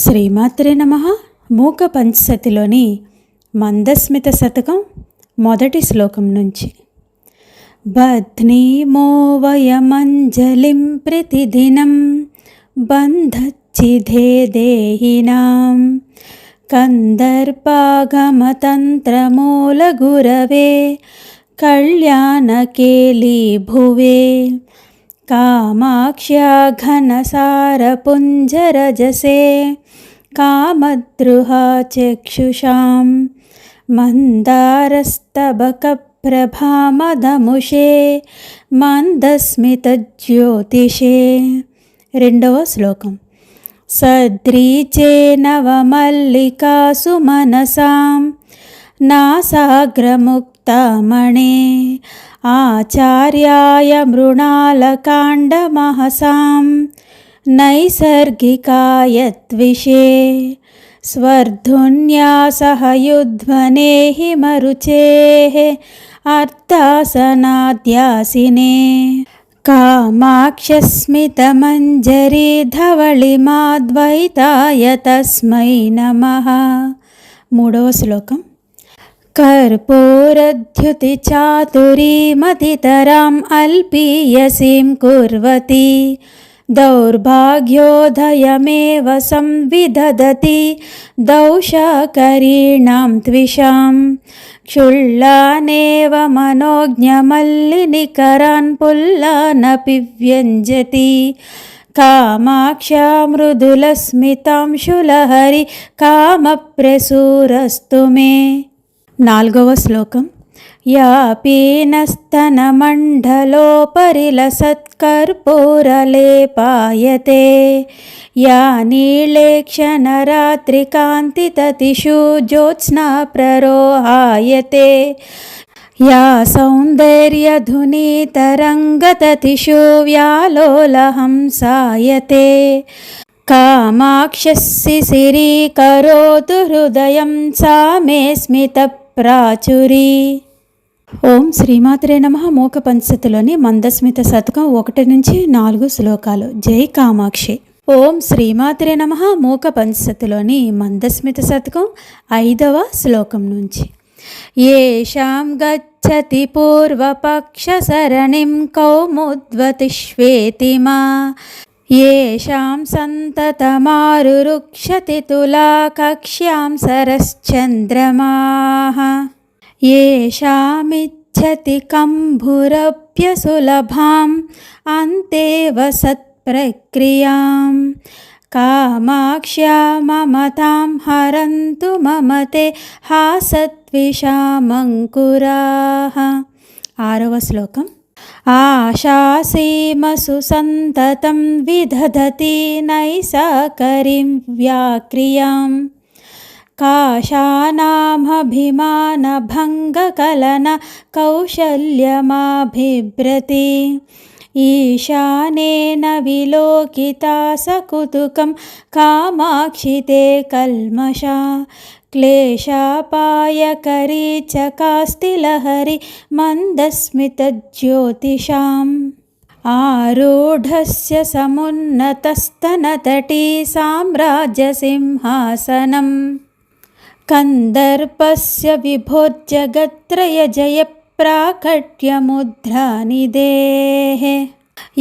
శ్రీమాత్రే నమః. మూక పంచసతిలోని మందస్మిత శతకం మొదటి శ్లోకం నుంచి. బధ్నీమో వయమంజలిం ప్రతిదినం బంధచ్చిధే దేహినాం కందర్పాగమతంత్రమూలగురవే కళ్యాణకేళీ భువే కామాక్ష్యా ఘనసారపుంజరజసే కామద్రుహా చక్షుషాం మందారస్తబకప్రభామదముషే మందస్మితజ్యోతిషే. రెండవ శ్లోకం. సద్రీచే నవమల్లికాసు మనసాం నాసాగ్రముక్తమణే ఆచార్యాయ మృణాలకాండమహసాం నైసర్గికాయత్విషే స్వర్ధున్యాసహయుధ్వనేహి మరుచేః అర్ధాసనాద్యాసినే కామాక్షస్మితమంజరీ ధవళిమాద్వైతాయ తస్మై నమః. మూడవ శ్లోకం. కర్పూరద్యుతి చాతురీమతితరాం అల్పీయసీం కుర్వతి దౌర్భాగ్యోదయమేవ సంవిదధతి దౌషకరీణాం త్విషాం క్షుల్లానేవ మనోజ్ఞమల్లినికరాన్ పుల్లానపి వ్యంజతి కామాక్షా మృదులస్మితాంశులహరి కామప్రసూరస్తు మే. నాలుగవ శ్లోకం. యా పీనస్తనమండలోపరిలసత్కర్పూరలేపాయతే యా నీళేక్షణరాత్రికాంతితతిషు జ్యోత్స్నా ప్రరోహాయతే యా సౌందర్యధునీతరంగతతిషు వ్యాలోలహంసాయతే కామాక్షస్సి శిరీకరోతు హృదయం సా మే స్మిత ప్రాచురీ. ఓం శ్రీమాత్రే నమః. మూక పంచసతిలోని మందస్మిత శతకం 1-4 శ్లోకాలు. జై కామాక్షి. ఓం శ్రీమాత్రే నమః. మూక పంచసతిలోని మందస్మిత శతకం 5వ శ్లోకం నుంచి. యేషాం గచ్చతి పూర్వపక్ష సరణిం కౌముద్వతిష్వేతిమా యేషాం సంతతమారురుక్షతి తులా కక్ష్యాం సరశ్చంద్రమాః యేషామిచ్చతి కంభురప్యసులభాం అంతేవ సత్ప్రక్రియాం కామాక్ష్యా మమతాం హరంతు మమతే హాసత్విషామంకురాః. 6వ శ్లోకం. ఆశాసీమసు సంతతం విదధతి నైసాకరీం వ్యాక్రియాం కాషానామభిమానభంగకలన కౌశల్యమాభిభ్రతి ఈశానేన విలోకితా సకుతుకం కామాక్షితే కల్మషా క్లేశాపాయకరీ చకాస్తిలహరి మందస్మితజ్యోతిషాం ఆరూఢస్య సమున్నతస్తనతటీ సామ్రాజ్యసింహాసనం కందర్పస్య విభోర్జగత్రయజయ ప్రాకట్యముద్రానిదేః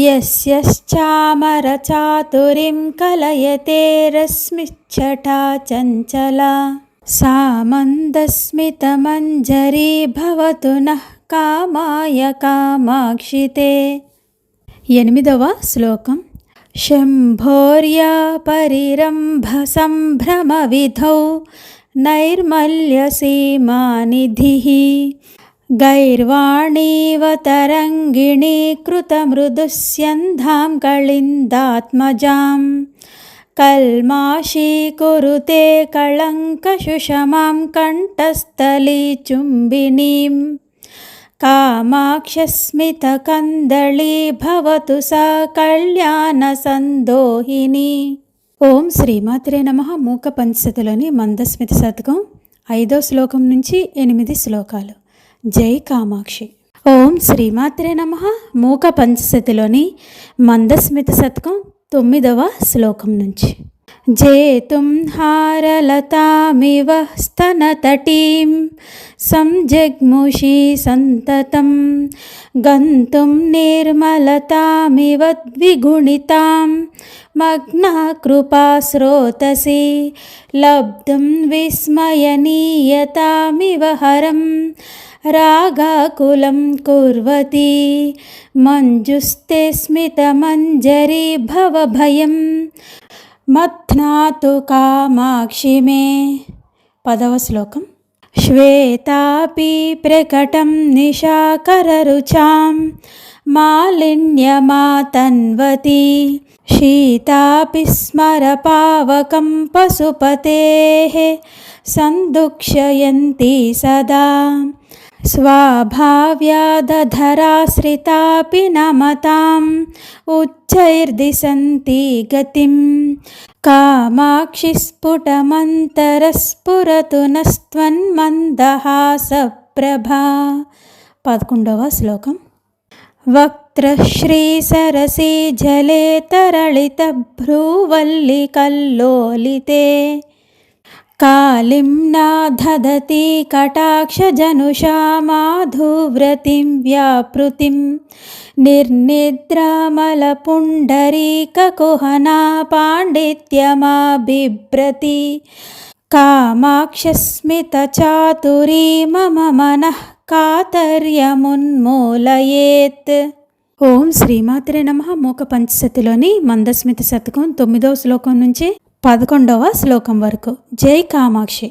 యస్యశ్చామరచాతురీం కలయతే రశ్మిచ్చటా చంచలా సా మందస్మితమంజరీ భవతు నః కామాయ కామాక్షితే. 8వ శ్లోకం. శంభోర్యా పరిరంభ సంభ్రమ విధౌ నైర్మల్యసీమానిధిః గైర్వాణీవ తరంగిణీ కృతమృదుస్యంధాం కళిందాత్మజాం కల్మాషీకురుతే కళంకశుషమాం కంఠస్థలీ చుంబినీం కామాక్షస్మితకందళీ భవతు సా కళ్యాణ సందోహిని. ఓం శ్రీమాత్రే నమః. మూక పంచసతిలోని మందస్మిత శతకం 5వ శ్లోకం నుంచి 8 శ్లోకాలు. జై కామాక్షి. ఓం శ్రీమాత్రే నమః. మూక పంచసతిలోని మందస్మిత శతకం 9వ శ్లోకం నుంచి. जेतुं हारलतामिव स्तनतटीं संजग्मुषी सन्ततं गन्तुं निर्मलतामिव द्विगुणितां मग्ना कृपास्रोतसि लब्धुं विस्मयनीयतामिव हरं रागाकुलं कुर्वती मञ्जुस्ते स्मितमञ्जरी भवभयं मथ्नातु कामाक्षि मे। 10వ శ్లోకం. శ్వేతాపి ప్రకటం నిశాకరరుచాం మాలిన్యమాతన్వతి శీతాపి స్మరపావకం పశుపతేః సందుక్ష్యయంతి సదా స్వాభావ్యాదధరాశ్రితాపి నమతాం ఉచ్చైర్దిశంతి గతిం కామాక్షి స్ఫుటమంతరస్ఫురతు నస్త్వన్మందహాసప్రభా. 11వ శ్లోకం. వక్త్రశ్రీసరసి జలే తరళిత భ్రూవల్లికల్లోలితే కాళింనా దదతి కటాక్షజనుషా మాధువ్రతిం వ్యాపృతిం నిర్నిద్రామలపుండరీకకుహనా పాండిత్యమా బిభ్రతి కామాక్షస్మితచాతురీ మమ మనః కాతర్యమున్మూలయేత్. ఓం శ్రీమాత్రే నమః. మూక పంచశతిలోని మందస్మిత శతకం 9వ శ్లోకం నుంచి 11వ శ్లోకం వరకు. జై కామాక్షి.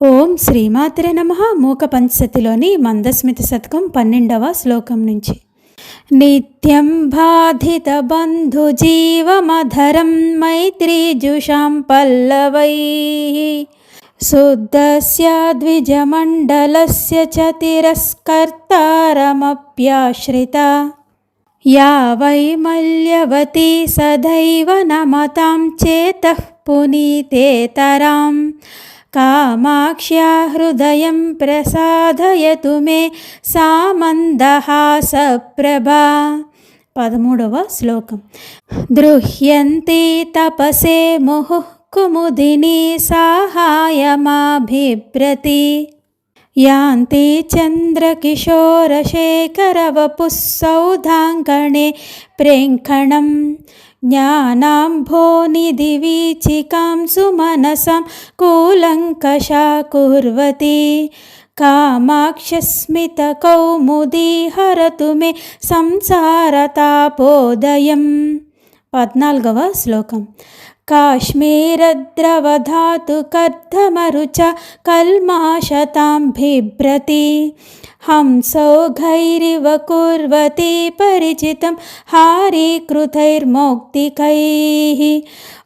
ఓం శ్రీమాత్రే నమః. మూక పంచశతిలోని మందస్మిత శతకం 12వ శ్లోకం నుంచి. నిత్యం బాధిత బంధు జీవమధరం మైత్రీజుషాం పల్లవైః శుద్ధస్య ద్విజమండలస్య చ తిరస్కర్తారమప్యాశ్రితా యా వై మల్యవతి సదైవ నమతాం చేతః పునీతేతరాం కామాక్ష్యా హృదయం ప్రసాదయతు మే సా మందహాసప్రభా. 13వ శ్లోకం. దృహ్యంతి తపసే ముహుః కుముదినీ సాహాయమాభిభ్రతి యాంతి చంద్రకిశోరశేఖరవపుః సౌధాంకణే ప్రేంఖణం జ్ఞానాంభోనిధివీచికాం సుమనసాం కూలంకషా కుర్వతి కామాక్షస్మితకౌముదీ హరతు మే సంసారతాపోదయం. 14వ శ్లోకం. కాశ్మీరద్రవధాతు కర్ధమరుచ కల్మాషతాం బిభ్రతి హంసౌఘైరివ కుర్వతి పరిచితం హారీకృతైర్మౌక్తికైః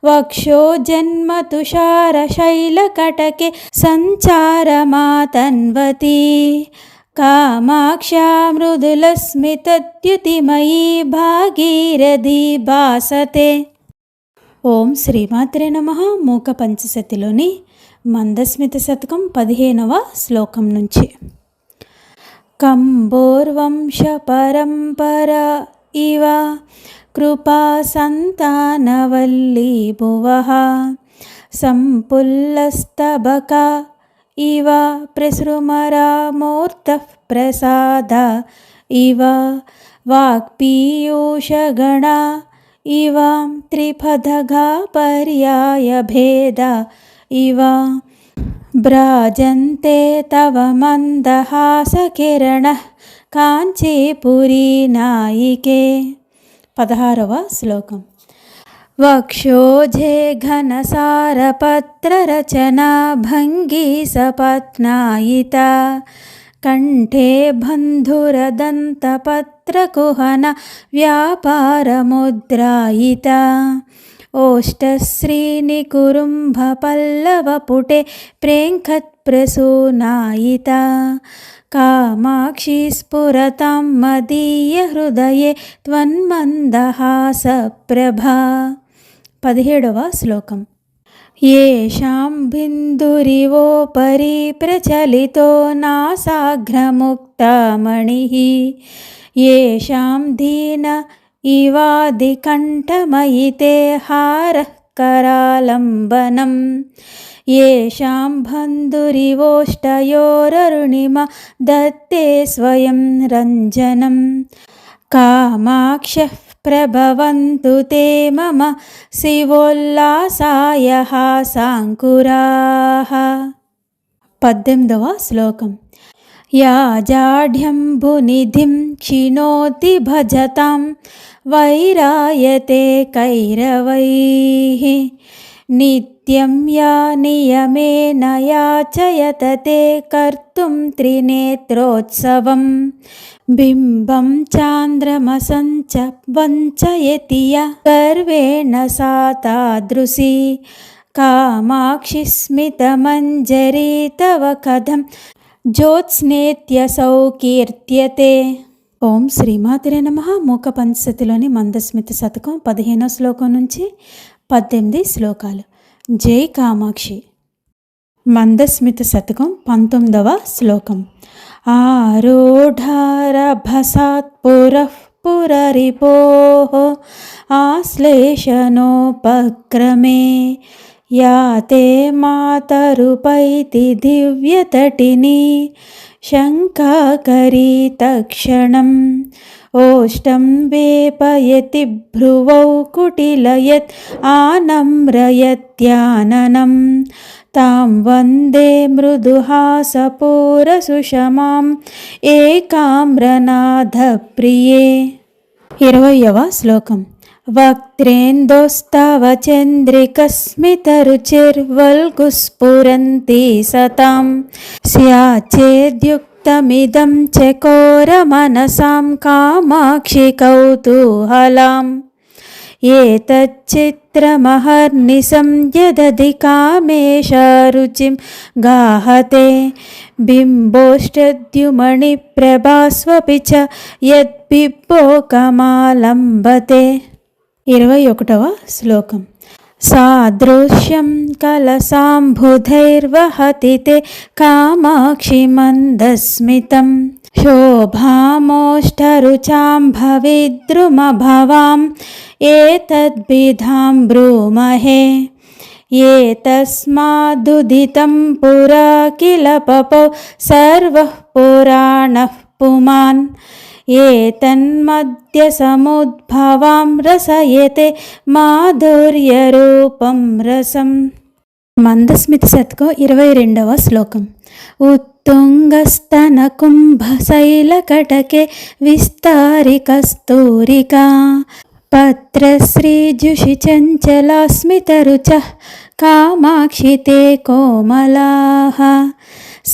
వక్షోజన్మతుషారశైలకటకే సంచారమాతన్వతి కామాక్ష్యా మృదులస్మితద్యుతిమయీ భాగీరథీ భాసతే. ఓం శ్రీమాత్రే నమః. మూక పంచశతిలోని మందస్మిత శతకం 15వ శ్లోకం నుంచి. కంబోర్వంశ పరంపర ఇవ కృపా సంతానవల్లీ భువః సంపుల్లస్తబక ఇవ ప్రసృమరా మూర్తః ప్రసాద ఇవ వాక్పీయూషగణా ఇవ త్రిపథగా పర్యాయ భేద ఇవ భ్రాజంతే తవ మందహాసకిరణః కాంచీపురీ నాయికే. 16వ శ్లోకం. వక్షోజే ఘనసారపత్రరచనా భంగీ సపత్నాయిత కంఠే బంధురదంతపత్రకుహన వ్యాపారముద్రాయిత ఓష్టశ్రీనికురుంభపల్లవపుటే ప్రేంఖత్ప్రసూనాయిత కామాక్షి స్ఫురతాం మదీయ హృదయే త్వన్మందహాసప్రభా. 17వ శ్లోకం. येषां बिन्दुरिवोपरि प्रचलितो नासाग्रमुक्तामणिः येषां दीन इवादिकण्ठमयिते हारः करालम्बनं येषां बन्धुरिवोष्टयोररुणिमा दत्ते स्वयं रञ्जनं कामाक्षः प्रभवन्तु ते मम शिवोल्लासाय हासाङ्कुराः. 18వ శ్లోకం. या जाढ्यम्बुनिधिं क्षिणोति भजतां वैरायते कैरवैः नित्यं या नियमेन याचयत ते कर्तुं त्रिनेत्रोत्सवं बिम्बं चान्द्रमसं च वञ्चयति या गर्वेण सा तादृशी कामाक्षि स्मितमञ्जरी तव कथं జ్యోత్స్నేత్యసౌ కీర్త్యతే. ఓం శ్రీమాతరే నమః. మూక పంచశతిలోని మందస్మిత శతకం 15వ శ్లోకం నుంచి 18 శ్లోకాలు. జై కామాక్షి. మందస్మిత శతకం 19వ శ్లోకం. ఆరూఢారభసాత్ పురః పురరిపోః ఆశ్లేషణోపక్రమే యాతే మాతరుపైతి దివ్యతటిని శంకాకరీ తక్షణం ఓష్టం వేపయతి భ్రువౌ కుటిలయత్ ఆనమ్రయత్యాననం తాం వందే మృదుహాసపూరసుషమాం ఏకామ్రనాథప్రియే. 20వ శ్లోకం. వక్త్రేందోస్తవ చంద్రికస్మితరుచిర్వల్గుస్ఫురంతి సతాం స్యాచేద్యుక్తమిదం చకోరమనసాం కామాక్షి కౌతూహలాం ఏతచ్చిత్రమహర్నిశం యదధి కామేశరుచిం గాహతే బింబోష్టద్యుమణిప్రభాస్వపి చ యద్బింబోకమాలంబతే. 21వ శ్లోకం. సాదృశ్యం కలసాంబుధైర్వహతి తే కామాక్షి మందస్మితం శోభామోష్టరుచాం భవిద్రుమభవాం ఏతద్విధాం బ్రూమహే ఏతస్మాదుదితం పురా కిల పపౌ సర్వః పురాణః పుమాన్ ఏతన్మధ్య సముద్భవాం రసయతే మాధుర్యరూపం రసం. మందస్మిత శతకం 22వ శ్లోకం. ఉత్తుంగస్తన కుంభశైలకటకే విస్తారి కస్తూరికా పత్రశ్రీజుషి చంచలాస్మితరుచః కామాక్షి తే కోమలాః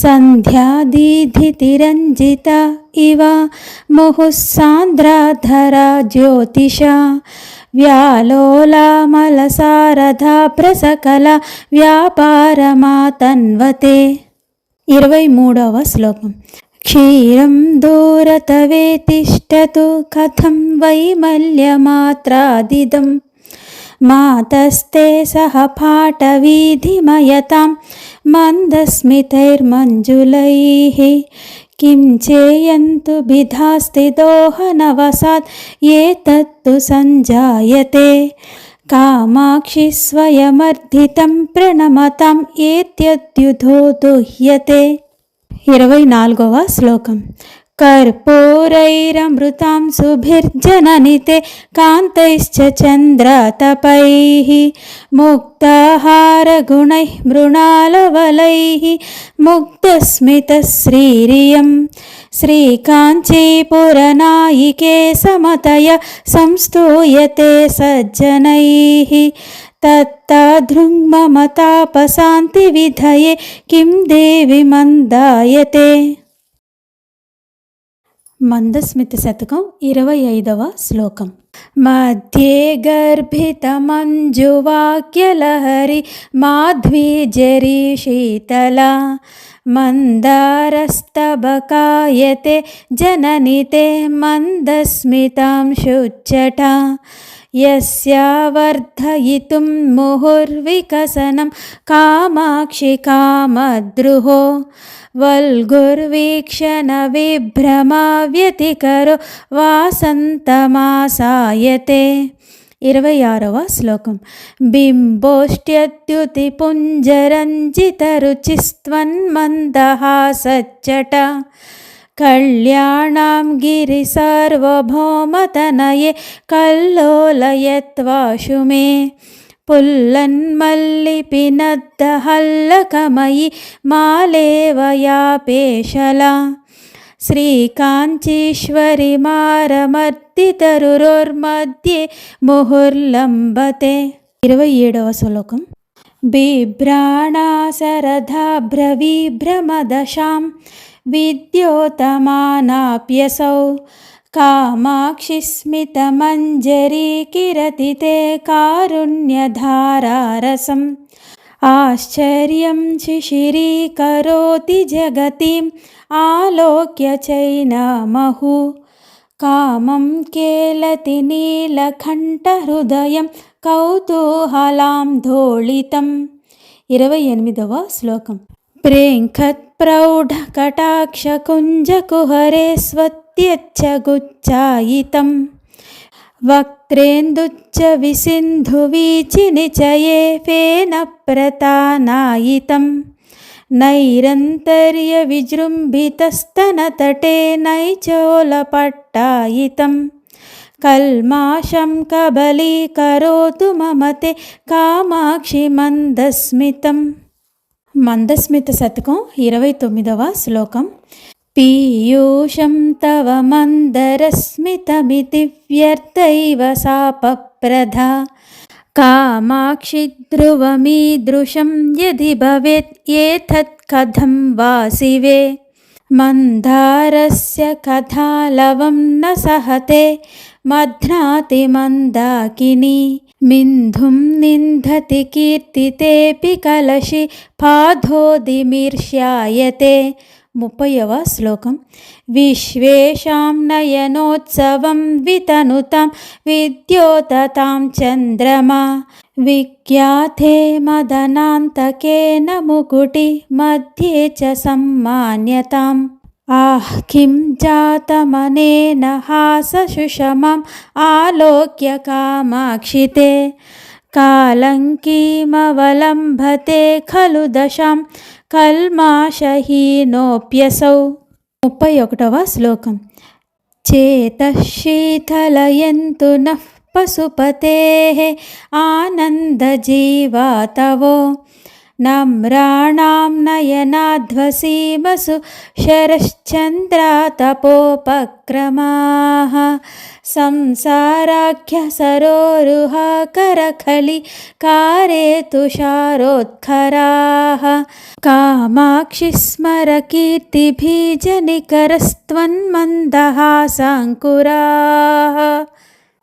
సంధ్యాదీధితిరంజిత ఇవ ముహుస్సాంద్రాధరా జ్యోతిషా వ్యాలోలామలసారథా ప్రసకల వ్యాపారమాతన్వతే. 23వ శ్లోకం. క్షీరం దూరతవే తిష్టతు కథం వైమల్యమాత్రాదిదం మాతస్తే సహ పాటవీధిమయతాం మందస్మితైర్మంజులైః కిం చేయంతు బిధాస్తి దోహనవసాత్ ఏతత్తు సంజాయతే కామాక్షి స్వయమర్ధితం ప్రణమతాం ఏత్యద్యుధో దుహ్యతే. 24వ శ్లోకం. కర్పూరైరమృతాం సుభిర్జననితే కాంతైశ్చ చంద్రతపైః ముక్తాహారగుణైః మృణాలవలైః ముగ్ధస్మితశ్రీరియం శ్రీకాంచీపురనాయికే సమతయ సంస్తూయతే సజ్జనైః తత్తాధృంగ్మమతాపశాంతి విధయే కిం దేవి మందాయతే. మందస్మిత శతకం 25వ శ్లోకం. మధ్యే గర్భితమంజువాక్యలహరి మాధ్వీజరీ శీతల మందారస్తబకాయతే జననితే మందస్మితాం శుచ్చట యస్యా వర్ధయితుం ముహుర్వికసనం కామాక్షి కామద్రుహో వల్గుర్వీక్షణ విభ్రమా వ్యతికరో వాసంతమాసాయతే. 26వ శ్లోకం. బింబోష్ట్యద్యుతి పుంజరంజితరుచిస్త్వన్మందహాసచ్చట కళ్యాణాం గిరి సార్వభౌమతనయే కల్లోలయత్వాశు మే పుల్లన్మల్లిపినద్దహల్లకమయి మాలేవయాపేశలా శ్రీకాంచీశ్వరి మారమర్దితరురోర్మధ్యే ముహుర్లంబతే. 27వ శ్లోకం. బిభ్రాణాసరథాభ్రవిభ్రమదశాం విద్యోతమానాప్యసౌ కామాక్షి స్మితమంజరీ కిరతితే కారుణ్యధారారసం ఆశ్చర్యం శిశిరీకరోతి జగతిం ఆలోక్య చైనమహు కామం కేలతి నీలకంఠహృదయం కౌతూహలాం ధోళితం. 28వ శ్లోకం. ప్రేంఖత్ప్రౌఢకటాక్షకుంజకుహరే స్వత్యచ్చ గుచ్చాయితం వక్త్రేందుచ్చ విసింధువీచినిచయే ఫేనప్రతానాయితం నైరంతర్య విజృంభితస్తనతటే నైచోలపట్టాయితం కల్మాషం కబలీకరోతు మమతే కామాక్షి మందస్మితం. మందస్మిత శతకం 29వ శ్లోకం. పీయూషం తవ మందరస్మితమితి వ్యర్థైవ శాపప్రదా కామాక్షి ధ్రువమీదృశం యది భవేత్ ఏతత్ కథం వాసివే మందారస్య కథాలవం న సహతే మధ్నాతి మందాకిని మింధుం నిందతి కీర్తితేపి కలశి పాధోదిమిర్ష్యాయతే. 30వ శ్లోకం. విశ్వేషాం నయనోత్సవం వితనుతాం విద్యోతతాం చంద్రమా విఖ్యాతే మదనాంతకేన ముకుటి మధ్యే చ సమ్మాన్యతాం ఆహ్ కిం జాతమనేన హాసశుషమాం ఆలోక్య కామాక్షితే కాలంకీమవలంబతే ఖలు దశాం కల్మాషహీనోప్యసౌ. 31వ శ్లోకం. చేతశీతలయంతు నః పశుపతేః ఆనందజీవాతవో నమ్రాణాం నయనాధ్వసీమసు శరశ్చంద్రాతపోపక్రమాః సంసారాఖ్య సరోరుహాకరఖలి కారే తుషారోత్కరాః కామాక్షి స్మర కీర్తిభీజనికరస్త్వన్మందహాసాంకురాః.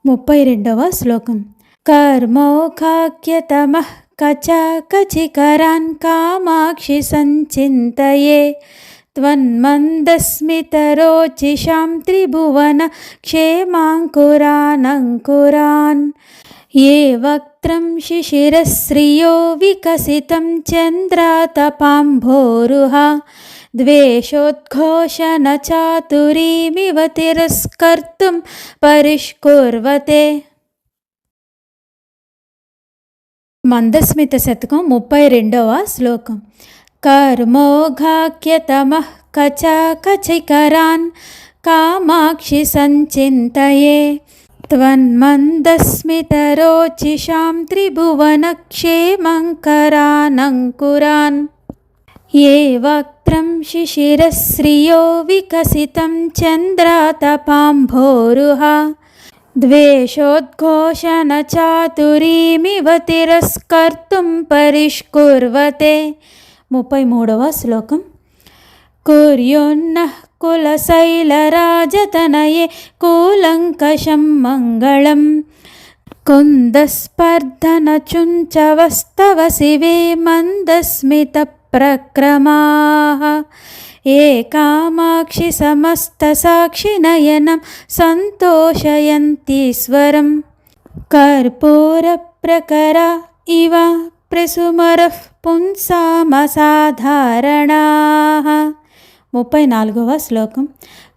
32వ శ్లోకం. కర్మౌఖాఖ్యతమః కచాకచికరాన్ కామాక్షి సంచింతయే త్వన్మందస్మితరోచిషాం త్రిభువన క్షేమాంకురానంకురాన్ ఏ వక్త్రం శిశిరశ్రియో వికసితం చంద్రాతపాంభోరుహ ద్వేషోద్ఘోషణ చాతురీమివ తిరస్కర్తుం పరిష్కుర్వతే. మందస్మిత శతకం 32వ శ్లోకం. కర్మోఘాఖ్యతమః కచాకచికరాన్ కామాక్షి సంచింతయే త్వన్మందస్మితరోచిషాం త్రిభువన క్షేమంకరానంకురాన్ ఏ వక్త్రం శిశిరశ్రియో వికసితం చంద్రాతపాంభోరుహ ద్వేషోద్ఘోషణ చాతురీమివ తిరస్కర్తుం పరిష్కుర్వతే. 33వ శ్లోకం. కుర్యోన్నః కులశైలరాజతనయే కూలంకషం మంగళం కుందస్పర్ధన చుంచవస్తవ శివే మందస్మిత ప్రక్రమాః ఏ కామాక్షి సమస్త సాక్షి నయనం సంతోషయంతీశ్వరం कर्पूरप्रकरा इव प्रसुमरः पुंसामसाधारणाः 34వ శ్లోకం.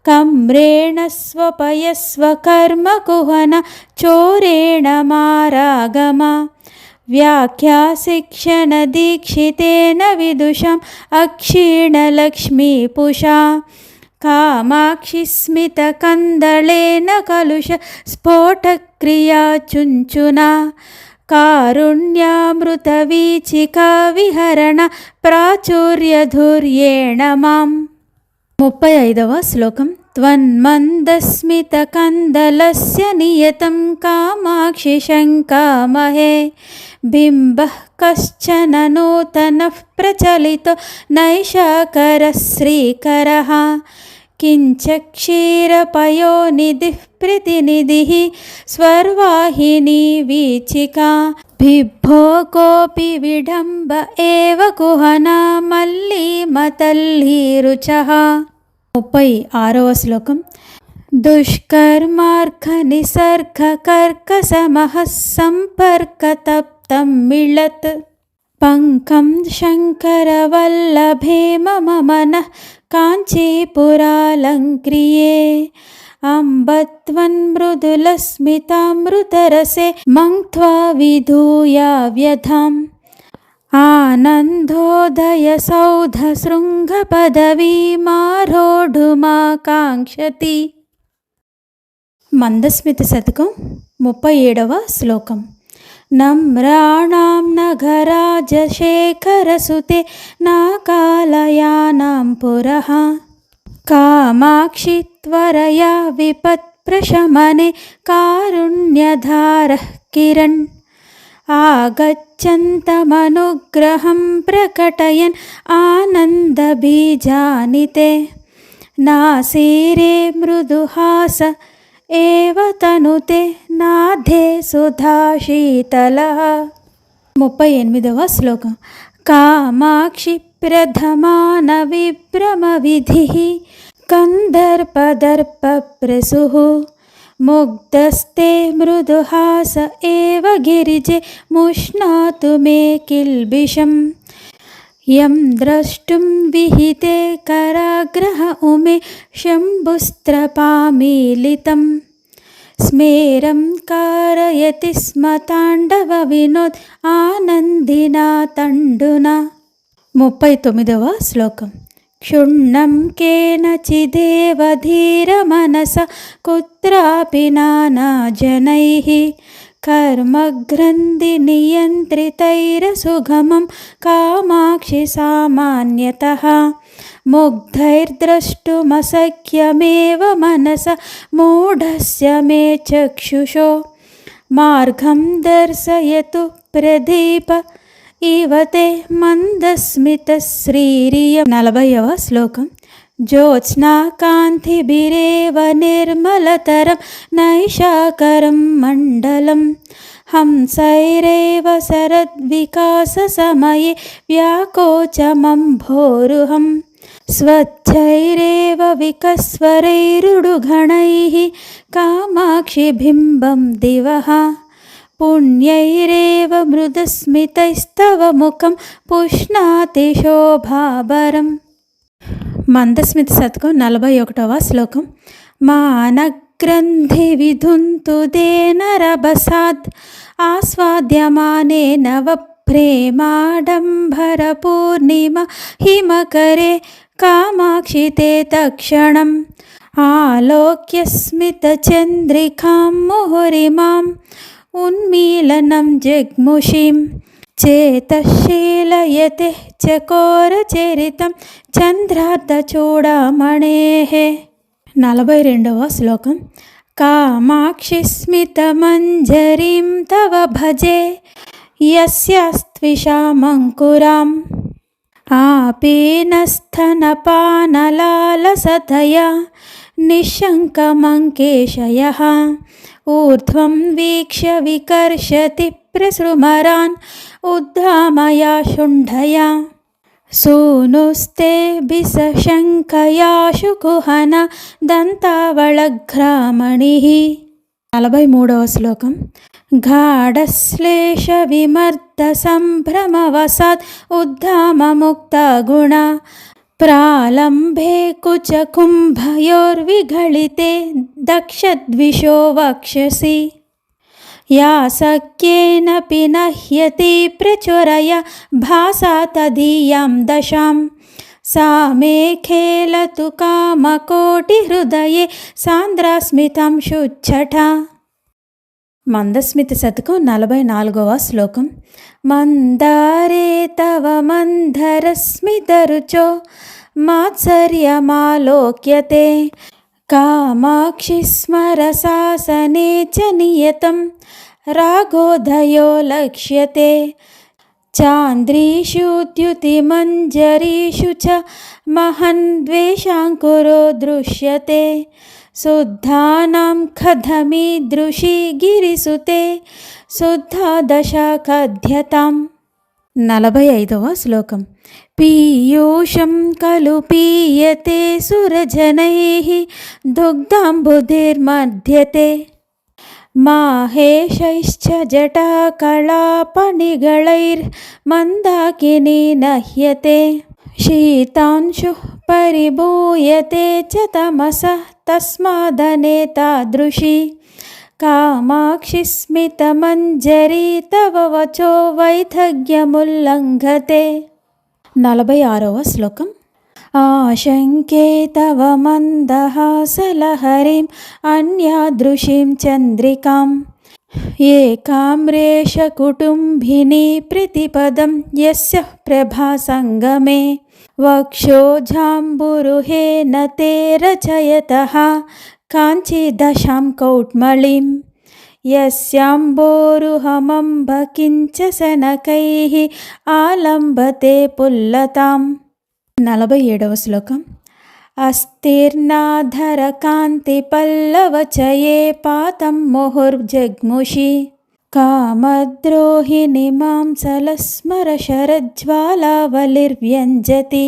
కమ్రేణ స్వపయస్వ కర్మ కుహన చోరేణ మారాగమ వ్యాఖ్యా శిక్షణ దీక్షితేన విదుషం అక్షీణలక్ష్మీపుషా కామాక్షి స్మిత కందళేన కలుష స్ఫోటక్రియా చుంచునా కారుణ్యామృత వీచికా విహరణ ప్రాచుర్యధుర్యేణ మాం. 35వ శ్లోకం. త్వన్మందస్మిత కందలస్య నియతం కామాక్షి శంకామహే బింబః కశ్చన నూతనః ప్రచలితో నైషాకరः శ్రీకరः కించ క్షీరపయోనిధిః ప్రతినిధిః స్వర్వాహినీ వీచికా బిభ్భో కోపి విడంబ ఏవ కుహనా మల్లీమతల్లీ రుచః. 36వ శ్లోకం. దుష్కర్మార్క నిసర్గ కర్కసమః సంపర్క తప్తం మిళత్ పంకం శంకరవల్లభే మమ మనః కాంచీపురాలంక్రియే అంబత్వన్మృదులస్మితామృతరసే మంక్త్వా విధూయా వ్యధాం ఆనందోదయ సౌధ శృంగ పదవీమారోఢుమాకాంక్షతి. మందస్మిత శతకం 37వ శ్లోకం. నమ్రాణాం నగరాజశేఖరసుతే నాకాలయానాం పురః కామాక్షి త్వరయా విపత్ప్రశమనే కారుణ్యధారః కిరణ్ ఆగచ్చन्तమనుగ్రహం ప్రకటయన్ ఆనందబీజానితే నాసీరే మృదుహాస ఏవ తనుతే నాధే సుధాశీతలః. 38వ శ్లోకం. కామాక్షి ప్రథమాన విభ్రమ విధిః కందర్పదర్ప ప్రసుః ముగ్ధస్తే మృదుహాస ఏవ గిరిజే ముష్ణాతు మే కిల్బిషం యం ద్రష్టుం విహితే కరాగ్రహ ఉమే శంభుస్త్రపామీలితం స్మేరం కారయతి స్మ తాండవ వినోద్ ఆనందినా తండునా. 39వ శ్లోకం. క్షుణ్ణం కేనచిదేవ ధీర మనస కుత్రాపి నానాజనైః కర్మగ్రంథి నియంత్రితైరసుగమం కామాక్షి సామాన్యతః ముగ్ధైర్ద్రష్టుమసఖ్యమేవ మనస మూఢస్య మే చక్షుషో మార్గం దర్శయతు ప్రదీప ఇవతే మందస్మిత శ్రీరియం. 40వ శ్లోకం. జ్యోత్స్నాకాంతిభిరేవ నిర్మలతరం నైషాకరం మండలం హంసైరేవ శరద్వికాససమయే వ్యాకోచమంభోరుహం స్వచ్ఛైరేవ వికస్వరైరుడుగణైః కామాక్షి బింబం దివః పుణ్యైరేవ మృదుస్మితైస్తవ ముఖం పుష్ణాతి శోభాబరం. మందస్మిత శతకం 41వ శ్లోకం. మానగ్రంథి విధుంతు దేనరభసాద్ ఆస్వాద్యమానే నవ ప్రేమాడంబర పూర్ణిమ హిమకరే కామాక్షి తే తక్షణం ఆలోక్య స్మిత చంద్రికాం ముహురిమాం ఉన్మీలనం జగ్ముషిం చేతశీలయతే చకోరచరితం చంద్రార్ధచూడామణేః. 42వ శ్లోకం. కామాక్షి స్మితమంజరీం తవ భజే యస్యాస్త్విషామంకురాం ఆపీనస్థనపానలాలసతయా నిశంకమంకేశయః ఊర్ధ్వం వీక్ష్య వికర్షతి ప్రసృమరాన్ ఉద్ధామయా శుంఢయా సూనుస్తే బిసశంకయాశు కుహన దంతావళఘ్రామణిః. 43వ శ్లోకం. గాఢశ్లేష విమర్ద సంభ్రమవసాత్ ఉద్ధామముక్త గుణ ప్రాలంభే కుచ కుంభయోర్విఘళితే దక్షద్విషో వక్షసి యాసక్యేన పినహ్యతి ప్రచురయ భాసా తదీయాం దశాం సా మే ఖేలతు కామకోటిహృదయే సాంద్రస్మితం శుచ్చట. మందస్మిత శతకం 44వ శ్లోకం. మందారే తవ మందరస్మితరుచో మాత్సర్యమాలోక్యతే కామాక్షి స్మరశాసనే చ నియతం రాగోదయో లక్ష్యతే చాంద్రీషు ద్యుతిమంజరీషు చ మహన్ ద్వేషాంకురో దృశ్యతే శుద్ధానాం కథమీదృశీ గిరిసుతే శుద్ధా దశ కథ్యతాం. 45వ శ్లోకం. పీయూషం ఖలు పీయతే సురజనైః దుగ్ధాంబుధిర్మధ్యతే మాహేశైశ్చ జటాకళాపనిగళైర్మందాకినీ నహ్యతే శీతాంశుః పరిభూయతే చ తమసః తస్మాదనేతాదృశీ కామాక్షి స్మితమంజరీ తవ వచో వైధగ్యముల్లంఘతే. 46వ శ్లోకం. ఆశంకే తవ మందహాసలహరిం అన్యాదృశీం చంద్రికాం ఏకామ్రేష కుటుంబినీ ప్రతిపదం యస్యః ప్రభా సంగమే వక్షోజాంబురుహేన తే రచయతః కాంచీదశాం కౌట్మళీం యస్యాంబోరుహమంబ కించ శనకైః ఆలంబతే పుల్లతాం. 47వ శ్లోకం. అస్థిర్నాధర కాంతి పల్లవచయే పాతం ముహుర్జగ్ముషి కామద్రోహిణి మాంసలస్మర శరజ్వాలావలిర్వ్యంజతి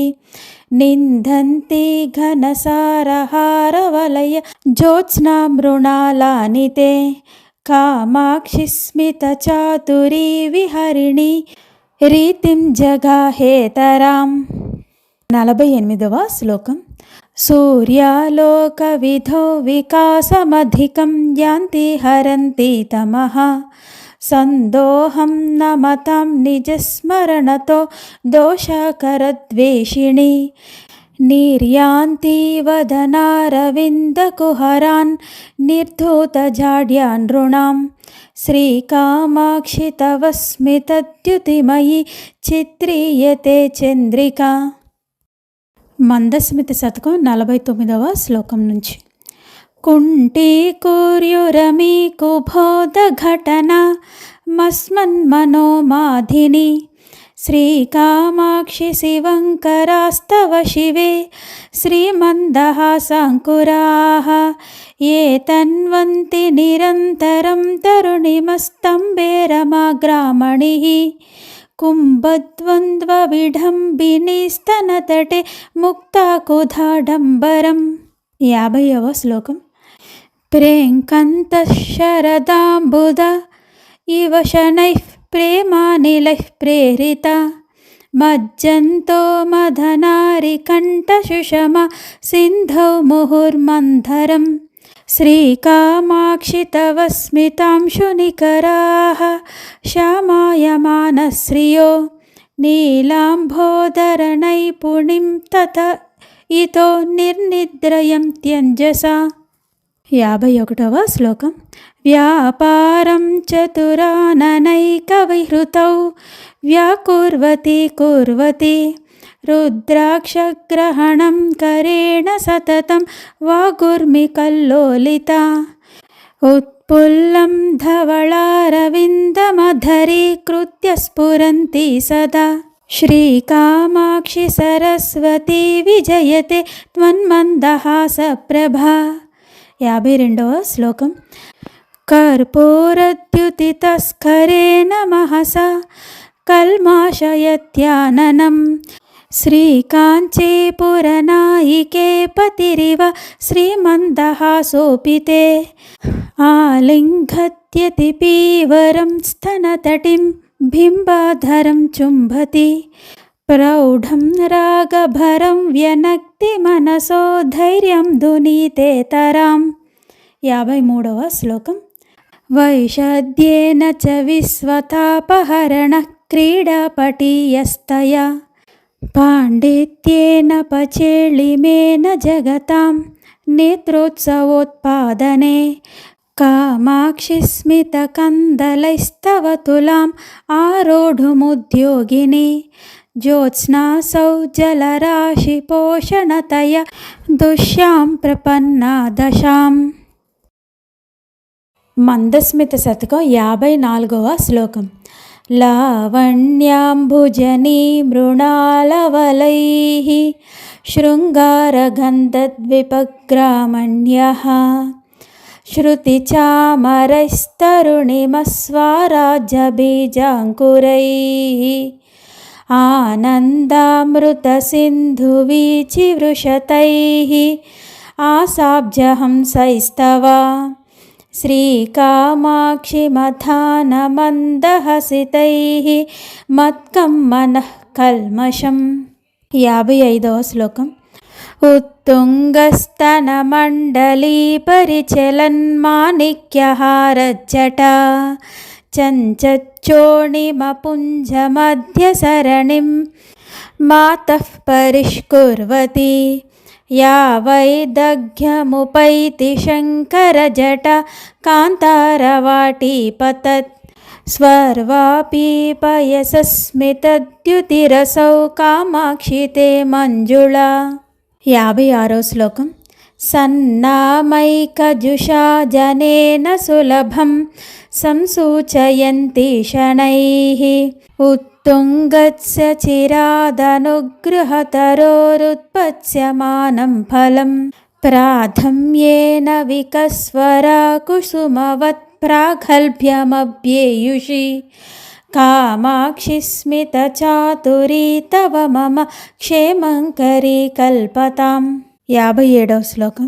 నిందంతి ఘనసారహారవలయ జ్యోత్స్నా మృణాలానితే కామాక్షి స్మిత చాతురీ విహరిణి రీతిం జగాహేతరాం. 48వ శ్లోకం. సూర్యాలోక విధో వికాసమధికం యాంతి హరంతి తమః సందోహం నమతాం నిజస్మరణతో దోషకరద్వేషిణి నిర్యాంతి వదనారవిందకుహరాన్ నిర్ధూతజాడ్యాన్ నృణాం శ్రీకామాక్షి తవ స్మితద్యుతిమయి చిత్రీయతే చంద్రికా. మందస్మిత శతకం 49వ శ్లోకం నుంచి. కుంటీకూర్యురమీ కుబోధ ఘటన మస్మన్మనోమాధిని శ్రీకామాక్షి శివంకరాస్తవ శివే శ్రీమందహాసాంకురాః ఏ తన్వంతి నిరంతరం తరుణిమస్తంభే రమాగ్రామణిః కుంభద్వంద్వ విఢంబిని స్తనతటే ముక్తాకుధాడంబరం. 50వ శ్లోకం. ప్రేంకంత శరదాంబుద ఇవ శనైః ప్రేమానిలైః ప్రేరిత మజ్జంతో మదనారికంఠ సుషమ సింధౌ ముహుర్మంధరం శ్రీకామాక్షి తవ స్మితాంశునికరాః శ్యామాయమానశ్రియో నీలాంబోదరనైపుణిం తత ఇతో నిర్నిద్రయం త్యంజసా. 51వ శ్లోకం. వ్యాపారం చతురాననైకవిహృతౌ వ్యాకుర్వతి కుర్వతి రుద్రాక్షగ్రహణం కరేణ సతతం వాగుర్మికల్లోలిత ఉత్పుల్లం ధవళారవిందమధరీకృత్య స్ఫురంతి సదా శ్రీకామాక్షి సరస్వతి విజయతే త్వన్మందహాస ప్రభా. 52వ శ్లోకం. కర్పూరద్యుతితస్కరేణ మహసా కల్మాషయత్యాననం శ్రీకాంచీపురనాయికే పతిరివ శ్రీమందహాసోపితే ఆలింగత్యతి పీవరం స్తనతటిం బింబాధరం చుంబతి ప్రౌఢం రాగభరం వ్యనక్తి మనసో ధైర్యం దునీతేతరాం. 53వ శ్లోకం. వైషద్యేన చ విశ్వతాపహరణ క్రీడాపటీయస్తయా పాండిత్యేన పచేళిమేన జగతాం నేత్రోత్సవోత్పాదనే కామాక్షిస్మితకందలైస్తవ తులాం ఆరోఢుముద్యోగిని జ్యోత్స్నాసౌ జలరాశిపోషణతయ దుష్యాం ప్రపన్నా దశాం. మందస్మిత శతకం 54వ శ్లోకం. లావణ్యాంబుజనీ మృణాలవలైః శృంగారగంధద్విపగ్రామణ్యః శృతిచామరైస్తరుణిమస్వారాజ్యబీజాంకురైః ఆనందామృతసింధువీచివృషతైః ఆసాబ్జహంసైస్తవ శ్రీకామాక్షిమథానమందహసితైః మత్కం మనః కల్మషం. 55వ శ్లోకం. ఉత్తుంగస్తనమండలీ పరిచలన్మాణిక్యహారజ్జటా చంచచ్చోణిమపుంజమధ్యసరణిం మాతః పరిష్కుర్వతి యా వైదగ్ధ్యముపైతి శంకరజట కాంతారవాటీపతత్ స్వర్వాపీపయసస్మితద్యుతిరసౌ కామాక్షితే మంజుళా. 56వ శ్లోకం. సన్నామైకజుషా జనేన సులభం సంసూచయంతి శనైః ఉత్తుంగస్య చిరాదనుగృహతరోరుత్పత్స్యమానం ఫలం ప్రాథమ్యేన వికస్వరా కుసుమవత్ ప్రాగల్భ్యమభ్యేయుషి కామాక్షి స్మితచాతురీ తవ మమ క్షేమంకరీ కల్పతాం. 57వ శ్లోకం.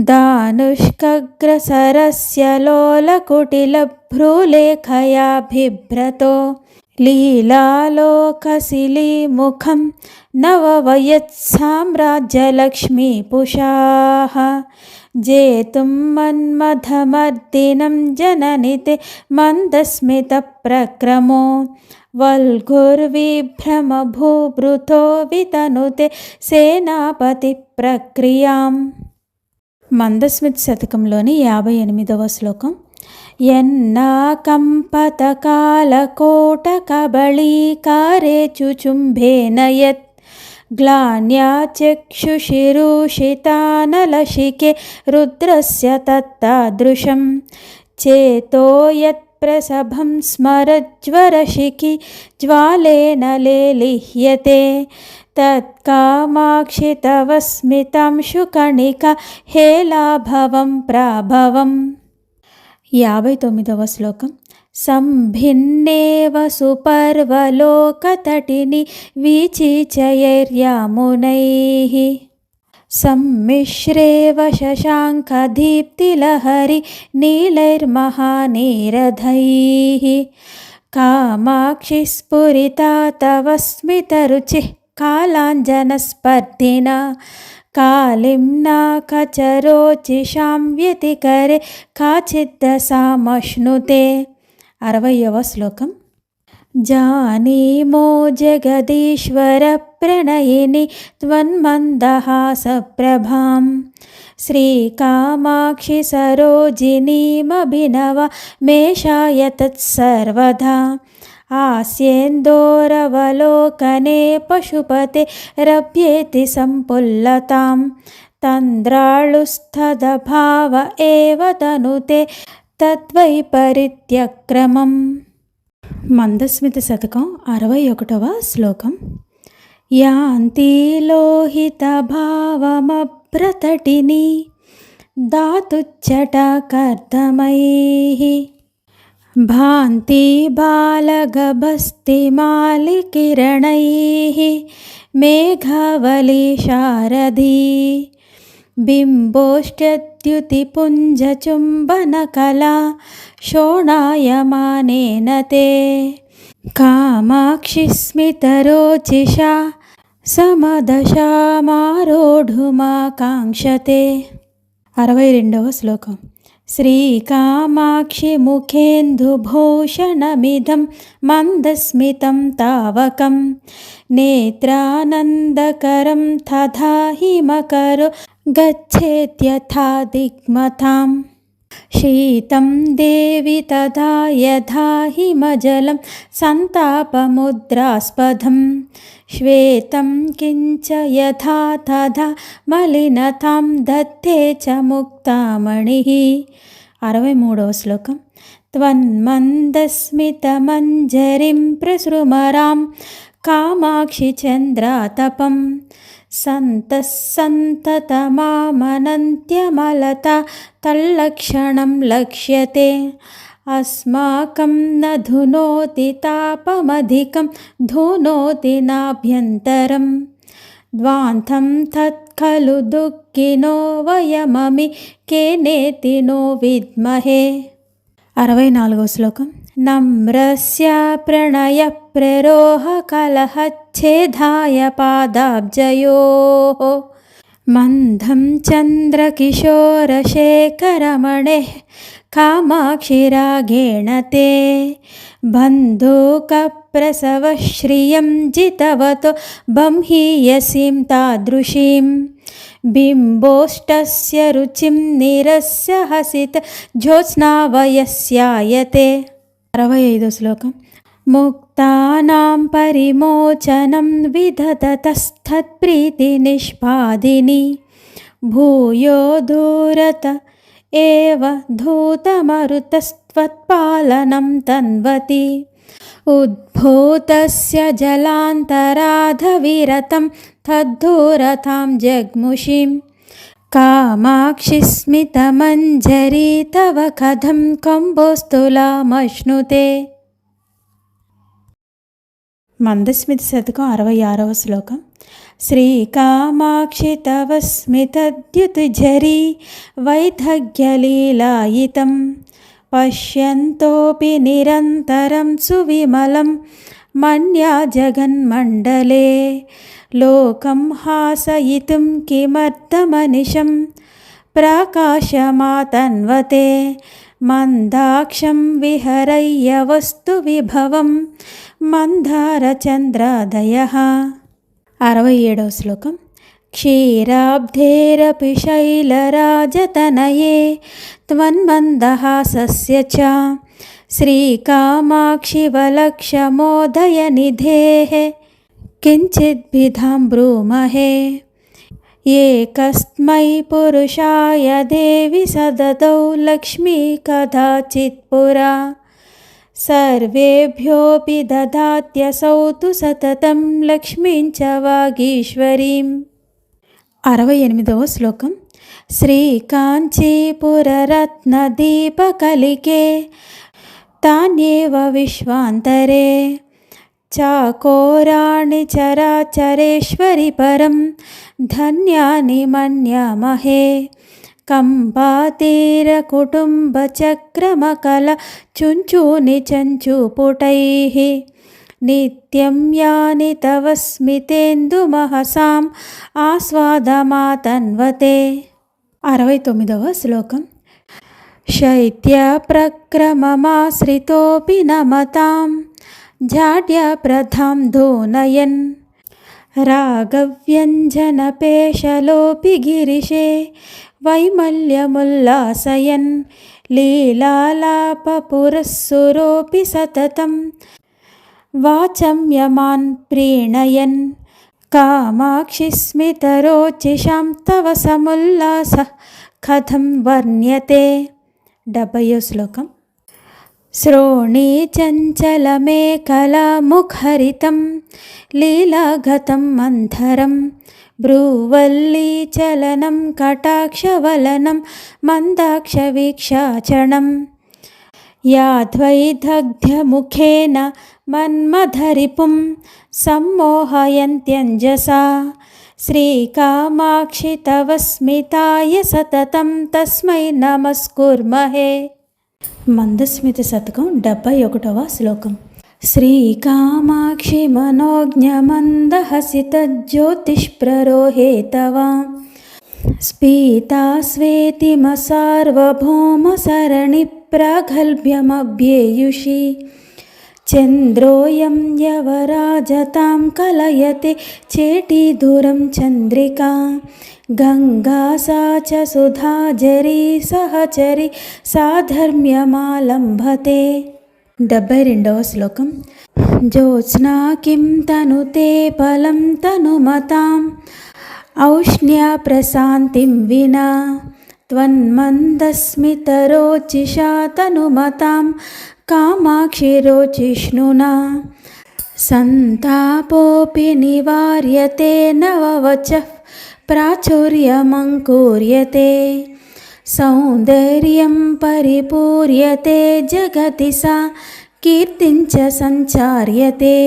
దానుష్కగ్రసరస్య లోలకుటిలభ్రూలేఖయా బిభ్రతో లీలాలోకశిలీముఖం నవవయత్సామ్రాజ్యలక్ష్మీపుషాః జేతుం మన్మథమర్దినం జననితే మందస్మితప్రక్రమో వల్గుర్విభ్రమభూభృతో వితనుతే సేనాపతి ప్రక్రియాం. మందస్మిత శతకంలోని 58వ శ్లోకం. యన్నాకంపతకాలకోటకబళీకారే చుచుంభేన యత్ గ్లాన్యా చక్షుషిరుషితానలశికే రుద్రస్య తత్తాదృశం చేతో యత్ ప్రసభం స్మరజ్వరశిఖి జ్వాలేన లేలిహ్యతే తత్కామాక్షి తవ స్మితాంశుకణిక హేలాభవం ప్రాభవం. 59వ శ్లోకం. సంభిన్నేవ సుపర్వలోకతటిని వీచిచయైర్యామునైః సమ్మిశ్రేవ శశాంకదీప్తిలహరి నీలైర్మహానీరధైః కామాక్షి స్ఫురితా తవ స్మితరుచిః కాలాంజనస్పర్ధినా కాళింనా కచరోచిషాం వ్యతికరే కాచిద్దసామశ్నుతే. 60వ శ్లోకం. జానీమో జగదీశ్వర ప్రణయిని త్వన్మందహాసప్రభాం శ్రీకామాక్షి సరోజినీమభినవ మేషాయ తత్సర్వదా ఆస్యేందోరవలోకనే పశుపతే రభ్యేతి సంపుల్లతాం తంద్రాళుస్థదభావ ఏవ తనుతే తద్వైపరీత్యక్రమం. మందస్మిత శతకం 61వ శ్లోకం. యాంతి లోహిత భావమభ్రతటిని దాతుచ్చటకర్దమైః భాంతి బాలగభస్తిమాలికిరణైః మేఘావళి శారదీ बिम्बोष्टद्युतिपुञ्जचुम्बनकला शोणायमानेन ते कामाक्षि स्मितरोचिषा సమదశామారోఢుమాకాంక్షతే. 62వ శ్లోకం. శ్రీకామాక్షి ముఖేందుభూషణమిదం మందస్మితం తావకం నేత్రానందకరం తథా హిమకరో గచ్చేత్యథా దిగ్మతాం. శీతం దేవి తదా యథా హిమజలం సంతాపముద్రాస్పదం శ్వేతం కించ యథా తథా మలినతాం దత్తే చ ముక్తామణిః. 63వ శ్లోకం. త్వన్మందస్మితమంజరిం ప్రసృమరాం కామాక్షి చంద్రాతపం సంతతమామనంత్యమలతా తల్లక్షణం లక్ష్యతే అస్మాకం న ధునోతి తాపమధికం ధునోతి నాభ్యంతరం ద్వాంతం తత్ఖలు దుఃఖినో వయమమి కేనేతి నో విద్మహే. 64వ శ్లోకం. నమ్రస్య ప్రణయ ప్రరోహ కలహచ్ఛేదాయ పాదాబ్జయోః మందం చంద్రకిశోరశేఖరమణేః కామాక్షిరాగేణ తే బంధూకప్రసవశ్రియం జితవతో బంహీయసీం తాదృశీం బింబోష్టస్య రుచిం నిరస్య హసిత జ్యోత్స్నావయస్యాయతే. 65వ శ్లోకం. ముక్తానాం పరిమోచనం విదధతస్తత్ప్రీతి నిష్పాదిని భూయో దూరత ఏవ ధూతమరుతస్త్వత్పాలనం తన్వతి ఉద్భూతస్య జలాంతరాధవిరతం తద్ధూరతాం జగ్ముషిం కామాక్షి స్మితమంజరీ తవ కథం కంబోస్తులామశ్నుతే. మందస్మిత శతకం 66వ శ్లోకం. శ్రీకామాక్షి తవ స్మితద్యుతిఝరీ వైదగ్ధ్యలీలాయితం పశ్యంతోపి నిరంతరం సువిమలం మన్యా జగన్మండలే లోకం హాసయితుం కిమర్థమనిశం ప్రకాశమాతన్వతే మందాక్షం విహరయ్య వస్తు విభవం మందారచంద్రాదయః. 67వ శ్లోకం. క్షీరాబ్ధేరపి శైలరాజతనయే త్వన్మందహాసస్య చ శ్రీకామాక్షి వలక్షమోదయనిధేః కించిద్భిధాం బ్రూమహే ఏకస్మై పురుషాయ దేవి సదతౌ లక్ష్మీ కదాచిత్ పురా సర్వేభ్యోపి దదాత్యసౌ తు సతతం లక్ష్మీం చ వాగీశ్వరీం. 68వ శ్లోకం. శ్రీకాంచీపురరత్నదీపకలికే తాన్యేవ విశ్వాంతరే చాకోరాణి చరాచరేశ్వరి పరం ధన్యాని మన్యామహే కంబాతీరకుటుంబచక్రమకల చుంచూని చంచూపుటైః నిత్యం యాని తవ స్మితేందుమహసాం ఆస్వాదమాతన్వతే. 69వ శ్లోకం. శైత్యప్రక్రమమాశ్రితోపి నమతాం జాడ్యప్రధాం ధూనయన్ రాగవ్యంజనపేశలోపి గిరిశే వైమల్యముల్లాసయన్ లీలాలాపపురస్సురోపి సతతం వాచం యమాన్ ప్రీణయన్ కామాక్షి స్మితరోచిషాం తవ సముల్లాసః కథం వర్ణ్యతే. 70వ శ్లోకం. శ్రోణీ చంచలమేకలాముఖరితం లీలాగతం మంథరం భ్రూవల్లీచలనం కటాక్షవలనం మందాక్షవీక్షాచణం యాద్వైదగ్ధ్యముఖేన మన్మథరిపుం సమ్మోహయంత్యంజసా శ్రీకామాక్షి తవ స్మితాయ సతతం తస్మై నమస్కుర్మహే. మందస్మిత శతకం 71వ శ్లోకం. శ్రీకామాక్షి మనోజ్ఞమందహసితజ్యోతిష్ప్రరోహే తవ స్పీతాస్వేతిమసార్వభౌమసరణి ప్రాగల్భ్యమభ్యేయుషి చంద్రోయం యవరాజతాం కలయతే చేటీధురం చంద్రికా గంగా సా చ సుధాజరీ సహచరి సాధర్మ్యమాలంభతే. 72వ శ్లోకం. జ్యోత్స్నా కిం తనుతే ఫలం తనుమతాం ఔష్ణ్య ప్రశాంతిం వినా త్వన్మందస్మితరోచిషా తనుమతాం కామాక్షిరోచిష్ణునా సంతాపోపి నివార్యతే నవవచః ప్రాచుర్యమంకుర్యతే సౌందర్యం పరిపూర్యతే జగతి సా కీర్తించ సంచార్యతే.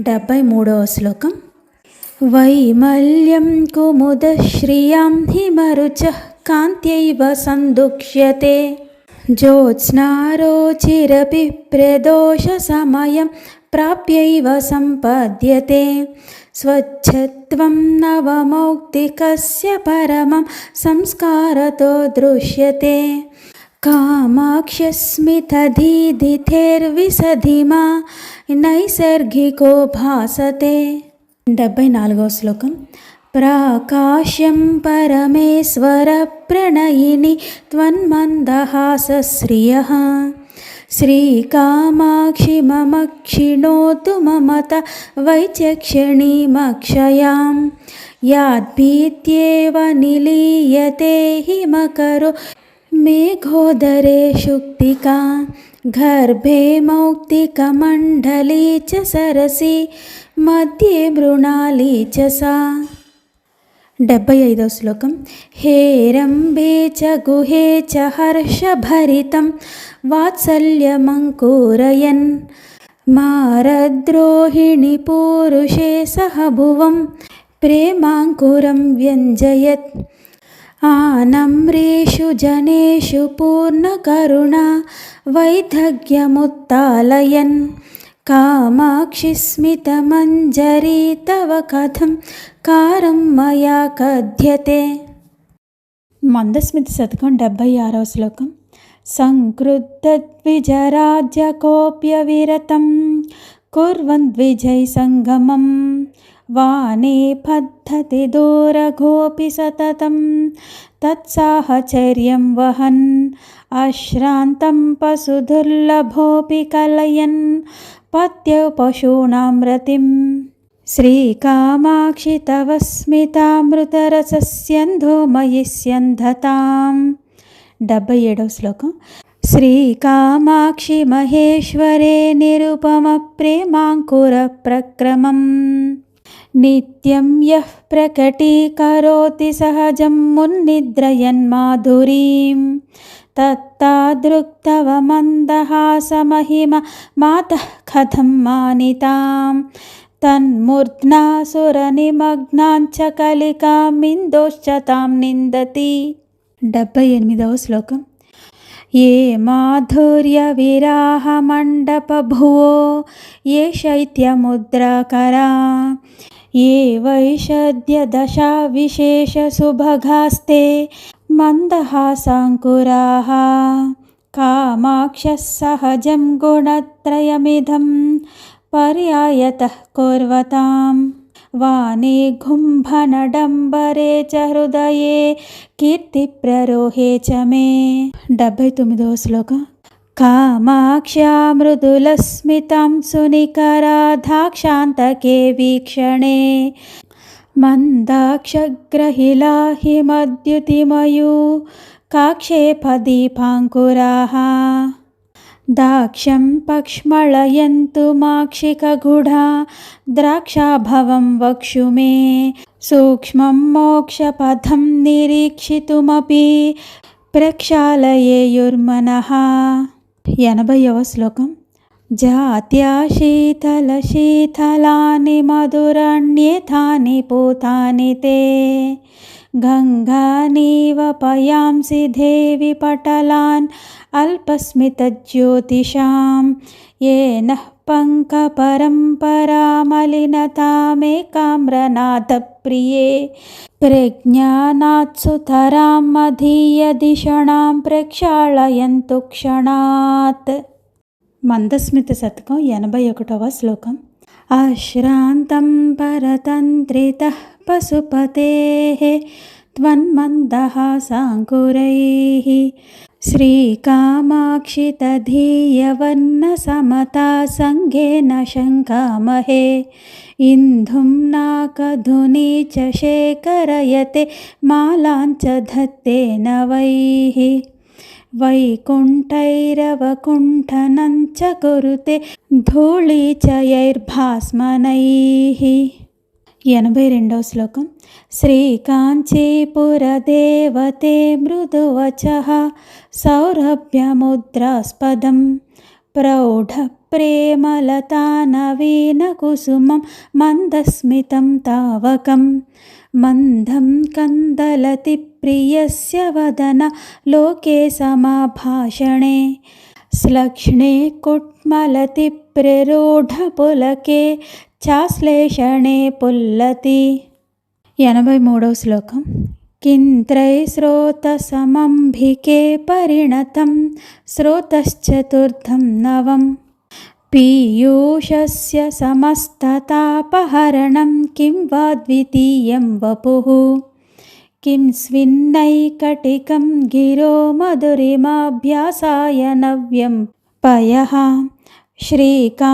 73వ శ్లోకం. వైమల్యం కుముదశ్రియాం హిమరుచః కాంత్యైవ సందుక్ష్యతే జ్యోత్స్నారోచిరపి ప్రదోషసమయం ప్రాప్యైవ సంపద్యతే స్వచ్ఛత్వం నవమౌక్తికస్య పరమం సంస్కారతో దృశ్యతే కామాక్ష్యస్మితధీధితేర్విసధిమా నైసర్గికో భాసతే. 74వ శ్లోకం. ప్రాకాశ్యం పరమేశ్వర ప్రణయిని త్వన్మందహాసశ్రియః శ్రీకామాక్షి మమ క్షిణోతు మమత వైచక్షణీమక్షయాం యాద్భీత్యేవ నిలీయతే హిమకరో మేఘోదరే శుక్తికా గర్భే మౌక్తికమండలీ చ సరసి మధ్యే మృణాళీ చ సా. 75వ శ్లోకం. హేరంబే చ గుహే చ హర్షభరితం వాత్సల్యమంకురయన్ మారద్రోహిణి పూరుషే సహ భువం ప్రేమాంకురం వ్యంజయత్ ఆనమ్రేషు జనేషు పూర్ణకరుణా వైదగ్ధ్యముత్తాలయన్ కామాక్షి స్మితమంజరీ తవ కథం కారం మయా కథ్యతే. మందస్మిత శతకం 76వ శ్లోకం. సంక్రుద్ధద్విజరాజ్యకోప్యవిరతం కుర్వన్ సంగమం వానే పద్ధతి దూరగోపి సతతం తత్సాహచర్యం వహన్ అశ్రాంతం పశుదుర్లభోపి కలయన్ పత్యౌ పశూనాం రతిం శ్రీకామాక్షి తవ స్మితామృతరసస్యంధో మయి స్యంధతాం. 77వ శ్లోకం. శ్రీకామాక్షి మహేశ్వరే నిరుపమ ప్రేమాంకుర ప్రక్రమం నిత్యం యః ప్రకటీకరోతి సహజం మున్నిద్రయన్మాధురీం తత్తాదృక్తవ మందహాసమహిమ మాతః కథం మానితాం తన్మూర్ధ్నాసురనిమగ్నాంచ కలికామిందోశ్చ తాం నిందతి. 78వ శ్లోకం. ఏ మాధుర్య విరాహ మండప భువో ఏ శైత్యముద్రాకరా ఏ వైషద్య దశా విశేష సుభగాస్తే మందహాసాంకురాః కామాక్షః సహజం గుణత్రయమిదం పర్యాయతః కుర్వతాం వాణి గుంభనడంబరే చ హృదయే కీర్తి ప్రరోహే చ మే. 79వ శ్లోకం. కామాక్ష్యా మృదులస్మితాం సునికరా దాక్షాంతకే వీక్షణే మందాక్షగ్రహిలా హిమద్యుతిమయూ కాక్షేపదీపాంకురాః దాక్ష్యం పక్ష్మళయంతు మాక్షికగుఢా ద్రాక్షాభవం వక్షు మే సూక్ష్మం మోక్షపథం నిరీక్షితుమపి ప్రక్షాళయేయుర్మనః. 80వ శ్లోకం. जात्या शीतलशीतलानि मधुरण्येतानि पूतानि ते गङ्गानीव पयांसि देवि पटलान् अल्पस्मितज्योतिषां येन पङ्कपरम्परामलिनतामेकाम्रनाथप्रिये प्रज्ञानात्सुतरां मदीयधिषणां प्रक्षाళयन्तु क्षणात्. మందస్మిత శతకం 81వ శ్లోకం. అశ్రాంతం పరతంత్రితః పశుపతేః త్వన్మందహాసాంకురైః శ్రీకామాక్షి తదీయవర్ణసమతా సంగేన శంకామహే ఇంధుం నాకధునీ చ శేఖరయతే మాలాంచ ధత్తేన వైః వైకుంఠైరవకుంఠనం చ కురుతే ధూళీచయైర్భాస్మనైః. 82వ శ్లోకం. శ్రీకాంచీపురదేవతే మృదువచః సౌరభ్యముద్రాస్పదం ప్రౌఢప్రేమలతానవీనకుసుమం మందస్మితం తావకం మందం కందలతి ప్రియస్య వదన లోకే సమాభాషణే శ్లక్ష్ణే కుట్మలతి ప్రరూఢపులకే చాశ్లేషణే పుల్లతి. 83వ శ్లోకం. కింత్రైస్రోతసమంభికే పరిణతం స్రోతశ్చతుర్థం నవం పీయూషస్య సమస్తతాపహరణం కిం వా ద్వితీయం వపుః కిం స్విన్నైకటికం గిరో మధురిమాభ్యాసాయ నవ్యం పయః శ్రీకాంచీపురనాయక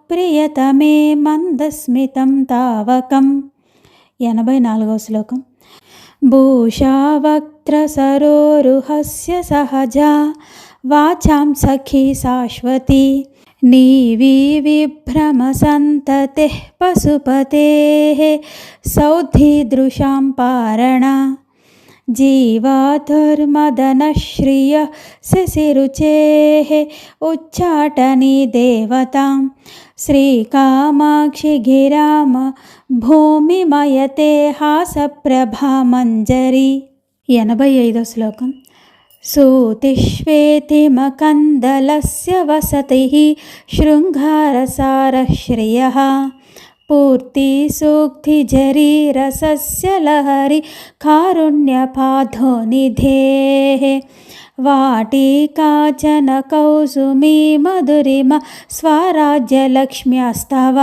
ప్రియతమే మందస్మితం తావకం. 84వ శ్లోకం. భూషావక్త్రసరోరుహస్య సహజా వాచాం సఖీ శాశ్వతి నీవీ విభ్రమసంతతిః పశుపతేః సౌద్ధీదృశాం పారణ జీవాతుర్మదనశ్రియ శశిరుచేః ఉచ్చాటనీ దేవతాం శ్రీకామాక్షి గిరామ భూమిమయతే హాసప్రభా మంజరి. 85వ శ్లోకం. సూతిష్వేతిమకందలస్య వసతిః శృంగారసారః శ్రియః పూర్తిసూక్తిజరీరసస్య లహరి కారుణ్యపాధో నిధేః వాటికాచన కౌసుమీ మధురిమ స్వరాజ్యలక్ష్మ్యాస్తవ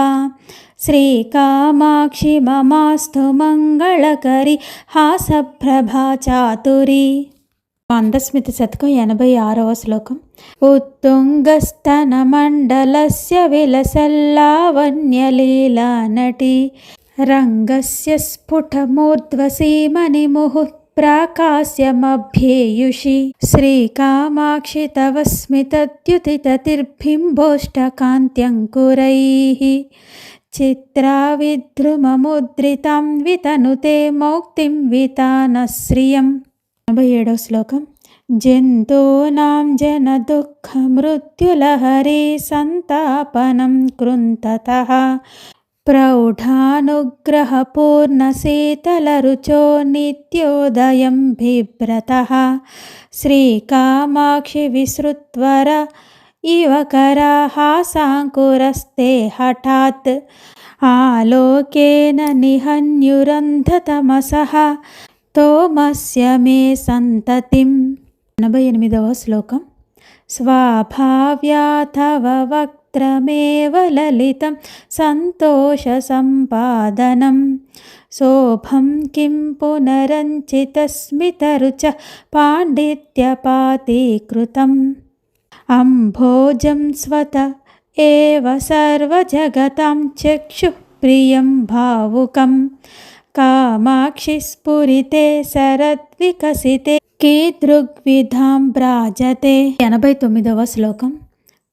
శ్రీకామాక్షి మమాస్తు మంగళకరి హాసప్రభా చాతురి. మందస్మిత శతకం 86వ శ్లోకం. ఉత్తుంగస్తనమండలస్య విలసల్లావణ్యలీలా నటి రంగస్య స్ఫుటమూర్ధ్వసీమనిముహుః ప్రాకాశ్యమభ్యేయుషి శ్రీకామాక్షి తవ స్మితద్యుతితతిర్బింబోష్టకాంత్యంకురైః చిత్రావిద్రుమముద్రితాం వితనుతే మౌక్తిం వితానశ్రియం. 87వ శ్లోకం. జంతూనాం జనదుఃఖమృత్యులహరీ సంతాపనం కృంతతః ప్రౌఢానుగ్రహపూర్ణశీతలరుచో నిత్యోదయం బిభ్రతః శ్రీకామాక్షి విసృత్వర ఇవ కరహాసాంకురస్తే హఠాత్ ఆలోకేన నిహన్యురంధతమసః తోమస్య మే సంతతిం. 88వ శ్లోకం. స్వాభావ్యాథవ వక్త్రమేవ లలితం సంతోష సంపాదనం శోభం కిం పునరంచితస్మితరుచ పాండిత్యపాతీకృతం అంభోజం స్వత ఏవ సర్వజగతాం చక్షుః ప్రియం భావుకం కామాక్షి స్ఫురితే శరద్వికసితే కీదృగ్విధాం భ్రాజతే. 89వ శ్లోకం.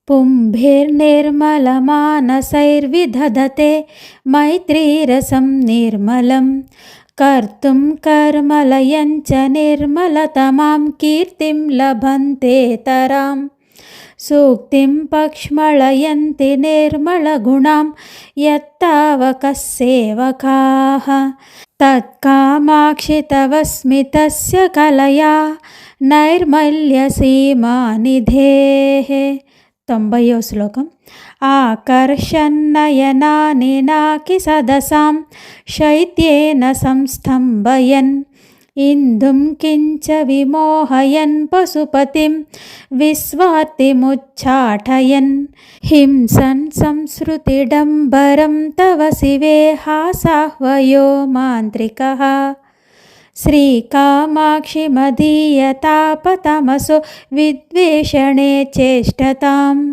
పుంభిర్నిర్మలమానసైర్విదధతే మైత్రీరసం నిర్మలం కర్తుం కర్మలయం చ నిర్మలతమాం కీర్తిం లభంతే తరాం सूक्तिं पक्ष्मलयन्ति निर्मलगुणां यत्तावकः सेवकाः तत्कामाक्षि तव स्मितस्य कलया नैर्मल्यसीमानिधेः 90వ శ్లోకం आकर्षन्नयनानि नाकि सदसां शैत्येन संस्तम्भयन् इंदुं किंच विमोहयन् पशुपतिं विस्वातिमुच्चाटयन् हिंसन् संसृतिडम्बरं तव शिवे हासाह्वयो मान्त्रिकः श्रीकामाक्षि मदीयतापतमसो विद्वेषणे चेष्टताम्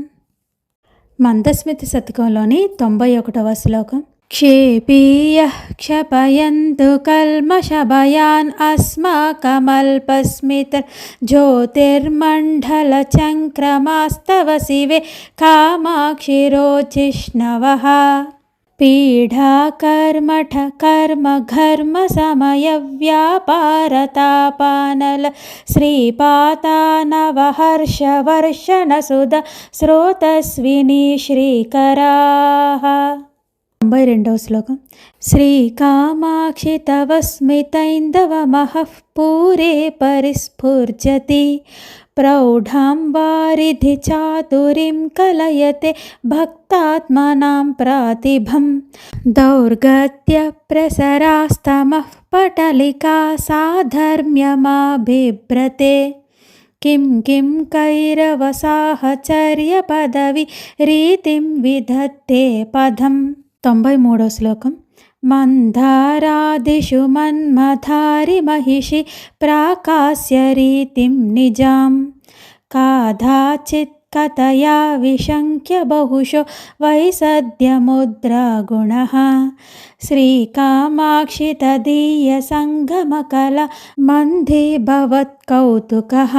మందస్మిత శతకంలోని 91వ శ్లోకం क्षेपीयः क्षपयन्तु कल्मषभयान् अस्माकमल्पस्मितज्योतिर्मण्डलचङ्क्रमास्तव शिवे कामाक्षि रोचिष्णवः पीडाकर्मठ कर्म घर्म समयव्यापारतापानल श्रीपातानवहर्षवर्षणसुध स्रोतस्विनी श्रीकराः 92వ శ్లోకం శ్రీకామాక్షి తవ స్మితైందవమహః పూరే పరిస్ఫుర్జతి ప్రౌఢాం వారిధి చాతురీం కలయతే భక్తాత్మనాం ప్రాతిభం దౌర్గత్య ప్రసరాస్తమః పటలికా సాధర్మ్యమాభిభ్రతే किं किं कैरवसाहचर्य पदवी रीतिं विधत्ते पदम् 93వ శ్లోకం మందారాదిషు మన్మధారి మహిషి ప్రాకాస్య రీతిం నిజాం కాదాచిత్ కథయా విశంక్య బహుశో వైసద్యముద్రా గుణః శ్రీకామాక్షి తదీయ సంగమకల మంధి భవత్కౌతుకః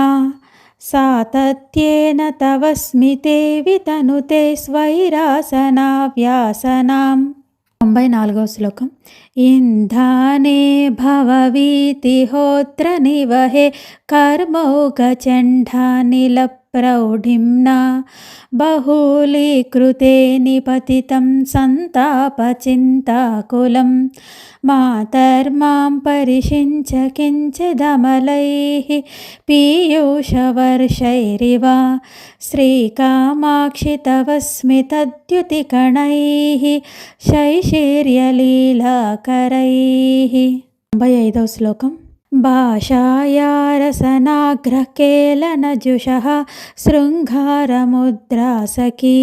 సాతత్యేన తవ స్మితే వితనుతే స్వైరాసనావ్యాసనాం 94వ శ్లోకం ఇంధానే భవవీతిహోత్ర నివహే కర్మౌఘచండానిల ప్రౌఢిమ్నా బహూలీకృతే నిపతితం సంతాపచింతాకులం మాతర్మాం పరిషించ కించిదమలైః పీయూషవర్షైరివ శ్రీకామాక్షి తవ స్మితద్యుతికణైః శైశీర్యలీలాకరైః 95వ శ్లోకం భాషాయా రసనాగ్రకేళనజుషః శృంగారముద్రా సఖీ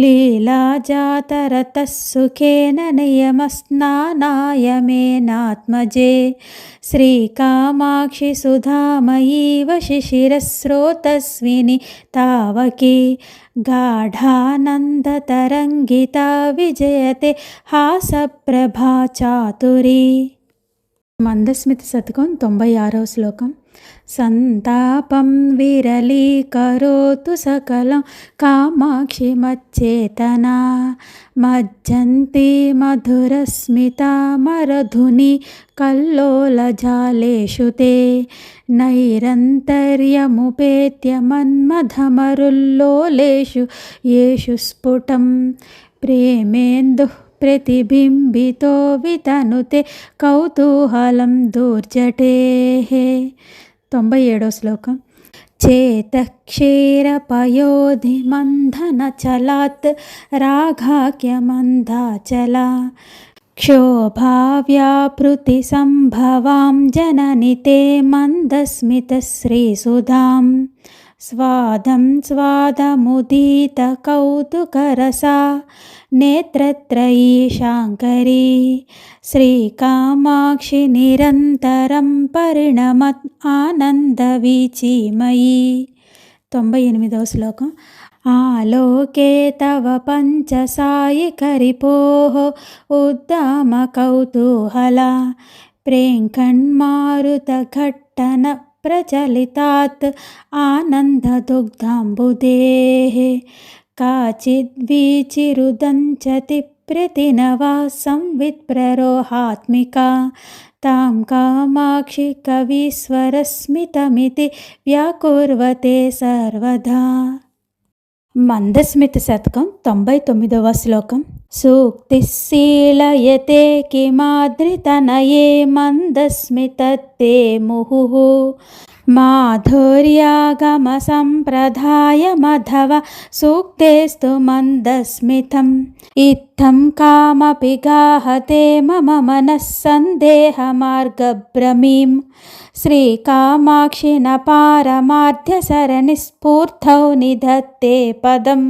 లీలాజాతరతః సుఖేన నియమస్నానాయ మేనాత్మజే శ్రీకామాక్షి సుధామయీవ శిశిరస్రోతస్విని తావకీ గాఢానందతరంగితా విజయతే హాసప్రభా చాతురీ మందస్మిత శతకం 96వ శ్లోకం సంతాపం విరళీకరోతు సకలం కామాక్షి మచ్చేతనా మజ్జంతి మధురస్మితా మరధుని కల్లోలజాలేషు తే నైరంతర్యముపేత్య మన్మథమరుల్లోలేషు యేషు స్ఫుటం ప్రేమేందుః ప్రతిబింబితో వితనుతే కౌతూహలం దూర్జటేః 97వ శ్లోకం చేతక్షీరపయోధి మంధనచలాత్ రాఘాఖ్యమందాచలా క్షోభావ్యాపృతి సంభవాం జననితే మందస్మితశ్రీసుధాం స్వాదం స్వాదముదీత కౌతుకరసా నేత్రత్రయీ శాంకరీ శ్రీకామాక్షి నిరంతరం పరిణమత్ ఆనందవీచీమయీ 98వ శ్లోకం ఆలోకే తవ పంచసాయికరిపోః ఉద్దామ కౌతూహల ప్రేంకణ్మారుతఘట్టన ప్రచలితాత్ ఆనందదుగ్ధాంబుదేః కాచిద్వీచిరుదంచతి ప్రతినవా సంవిత్ప్రరోహాత్మికా తాం కామాక్షి కవీశ్వరస్మితమితి వ్యాకుర్వతే సర్వదా మందస్మిత శతకం 99వ శ్లోకం. సూక్తిశీలయతే కిమాద్రితనయే మందస్మితత్తే ముహుః మాధుర్యాగమ సంప్రదాయ మధవ సూక్తేస్తు మందస్మితం ఇత్థం కామపి గాహతే మమ మనః సందేహమార్గభ్రమీం శ్రీకామాక్షి న పారమార్థ్య సరణిస్ఫూర్తౌ నిధత్తే పదం.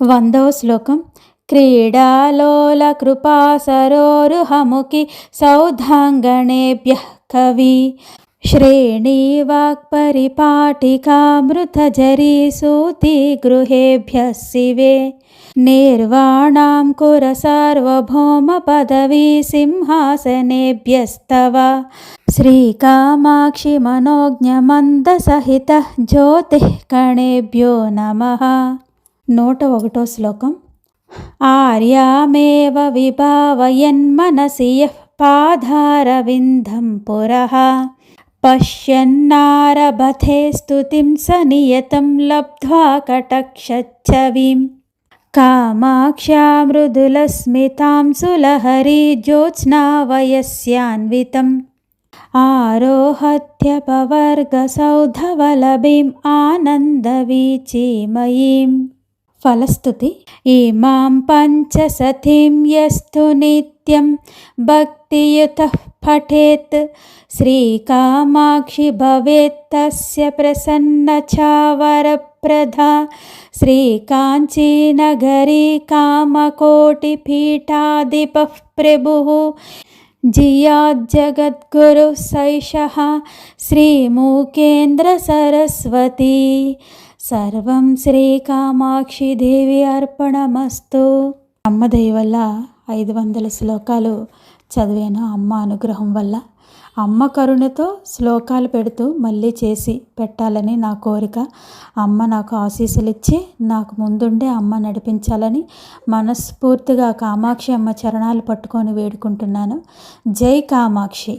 100వ శ్లోకం. క్రీడాలోల కృపాసరోరుహముఖి సౌధాంగణేభ్యః కవి శ్రేణీవాక్పరిపాటికామృతజరీ సూతి గృహేభ్యః శివే నిర్వాణాం కుర సార్వభౌమ పదవీ సింహాసనేభ్యస్తవ శ్రీకామాక్షి మనోజ్ఞమందసహిత జ్యోతిః కణేభ్యో నమః. 101వ శ్లోకం. ఆర్యామేవ విభావయన్మనసి యః పాదారవిందం పురః పశ్యన్నారభతే స్తుతిం స నియతం లబ్ధ్వా కటక్షచ్చవీం కామాక్ష్యా మృదులస్మితాం సులహరీ జ్యోత్స్నా వయస్యాన్వితం ఆరోహత్యపవర్గసౌధవలభీం ఆనందవీచీమయీం. ఫలస్తుతి. ఇమాం పంచసతీం యస్తు నిత్యం భక్తియుతః పఠేత్ శ్రీకామాక్షి భవేత్ తస్య ప్రసన్నచావరప్రదా శ్రీకాంచీనగరీ కామకోటిపీఠాధిపః ప్రభుః జియాజ్జగద్గురు సైషః శ్రీమూకేంద్ర సరస్వతి. సర్వం శ్రీకామాక్షి దేవి అర్పణమస్తు. అమ్మ దయ వల్ల 500 శ్లోకాలు చదివాను. అమ్మ అనుగ్రహం వల్ల, అమ్మ కరుణతో శ్లోకాలు పెడుతూ మళ్ళీ చేసి పెట్టాలని నా కోరిక. అమ్మ నాకు ఆశీస్సులు ఇచ్చి నాకు ముందుండే అమ్మ నడిపించాలని మనస్ఫూర్తిగా కామాక్షి అమ్మ చరణాలు పట్టుకొని వేడుకుంటున్నాను. జై కామాక్షి.